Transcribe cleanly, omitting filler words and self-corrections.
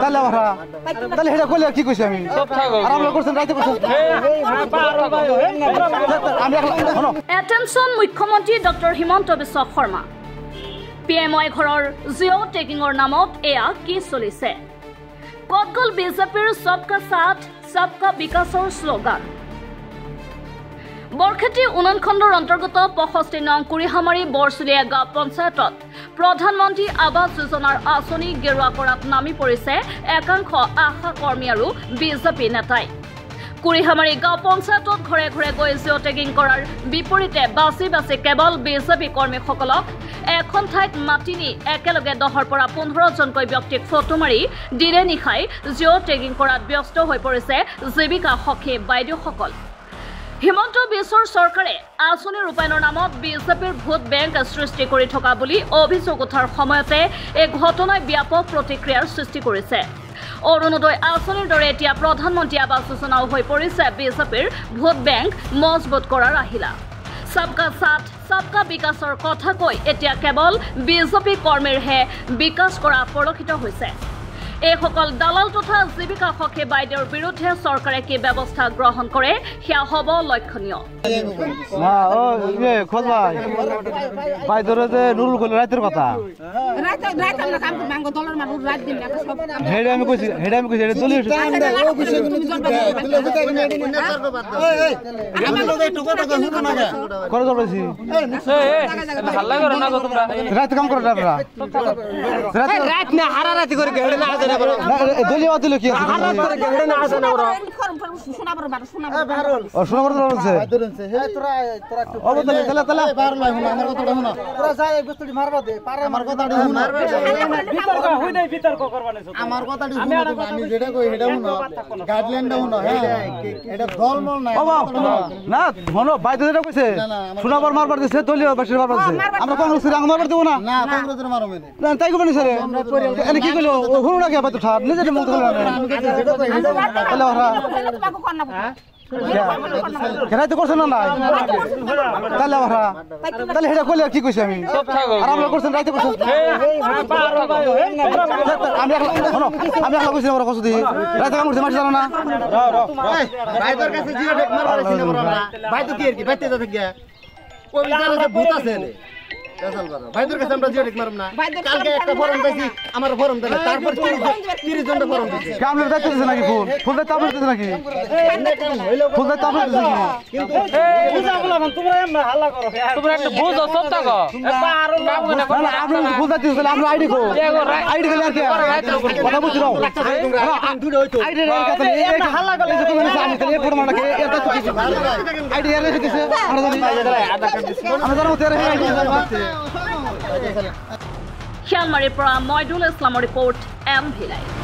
তাহলে তাহলে সেটা কৰলে কি কইছি আমি আৰ আমৰা কৰছেন ৰাইতে কৰছেন এটেনশন মুখ্যমন্ত্ৰী ডক্টৰ হিমন্ত বিশ্ব শৰ্মা পিএমআই ঘৰৰ জিঅ' টেকিঙৰ নামত এয়া কি চলিছে ক'ত গ'ল বিজেপিৰ সবকা সাথ সবকা বিকাশৰ শ্লোগান বৰখেতি উন্নয়ন খণ্ডৰ অন্তৰ্গত 65 নং কুৰিহামাৰী বৰচুলীয়া গাঁও পঞ্চায়তত প্ৰধানমন্ত্ৰী আৱাস যোজনাৰ আঁচনি গেৰুৱা কৰাত নামি পৰিছে একাংশ আশা কৰ্মী আৰু বিজেপি নেতাই কুৰিহামাৰী গাঁও পঞ্চায়তত ঘৰে ঘৰে গৈ জিঅ' টেগিং কৰাৰ বিপৰীতে বাছি বাছি কেৱল বিজেপি কৰ্মীসকলক এখন ঠাইত মাতি নি একেলগে 10ৰ পৰা 15 জনকৈ ব্যক্তিক ফটো মাৰি দিনে নিশাই জিঅ' টেগিং কৰাত ব্যস্ত হৈ পৰিছে জীৱিকা সখী বাইদেউসকল হিমন্ত বিশ্বৰ চৰকাৰে আঁচনি ৰূপায়ণৰ নামত বিজেপিৰ ভোট বেংক সৃষ্টি কৰি থকা বুলি অভিযোগ উঠাৰ সময়তে এই ঘটনাই ব্যাপক প্ৰতিক্ৰিয়াৰ সৃষ্টি কৰিছে অৰুণোদয় আঁচনিৰ দৰে এতিয়া প্ৰধানমন্ত্ৰী আৱাস যোজনাও হৈ পৰিছে বিজেপিৰ ভোট বেংক মজবুত কৰাৰ আহিলা সবকা সাথ সবকা বিকাশৰ কথা কৈ এতিয়া কেৱল বিজেপি কৰ্মীৰহে বিকাশ কৰা পৰিলক্ষিত হৈছে এইসকল দালাল তথা জীৱিকা সখী বাইদেউৰ বিৰুদ্ধে চৰকাৰে কি ব্যৱস্থা গ্ৰহণ কৰে সেয়া হ'ব লক্ষণীয় দলীয় দিল কি শোনাবার মারবার দিচ্ছে দলীয় বাসীর মারবার দিচ্ছে আমরা কংগ্রেসের মারবার দেবো না তাই করবেন স্যার কি করলো হলো না কে নিজের মুখ খেলাইতে করছেন না তাহলে তাহলে সেটা করলে কি কইছি আমি আর আমরা করছেন রাইতে করছেন আমি একলা কইছি আমরা কষ্ট দিই রাইতে কাম করছি মাটি জানো না ভাইদের কাছে জিও টেক মারবার দিছি না আমরা ভাই তো কি আর কি বাইতে যা থেকে ওই জায়গায় ভূত আছে ভাইদের কাছে আমরা জিও টেক মারব না কালকে একটা ফর্ম পাইছি আমার ফর্ম দিলে তারপর 30 জনটা ফর্ম দিছে কামলে দাইতে দিছে নাকি ফুল দাইতে আপনি দিছে নাকি ফুল দাইতে আপনি দিছে কিন্তু বুঝা বলা তোমরা এমন হাল্লা করো তোমরা একটা বুঝো সব থাকো পার কাম করে না আপনি ফুল দাইতে দিছে আমরা আইডি কো আইডি গেলে আর কি কথা বুঝি রাও আইডি রে কথা এই হাল্লা করলে তুমি জানি তাহলে এই ফর্ম নাকি এটা তো কিছু আইডি এর দিছে আমরা জানি আধার কার্ড দিছে আমরা জানো তেরে আইডি শিয়ালমাৰীৰ পৰা মইদুল ইছলামৰ ৰিপৰ্ট এম ভিলাই।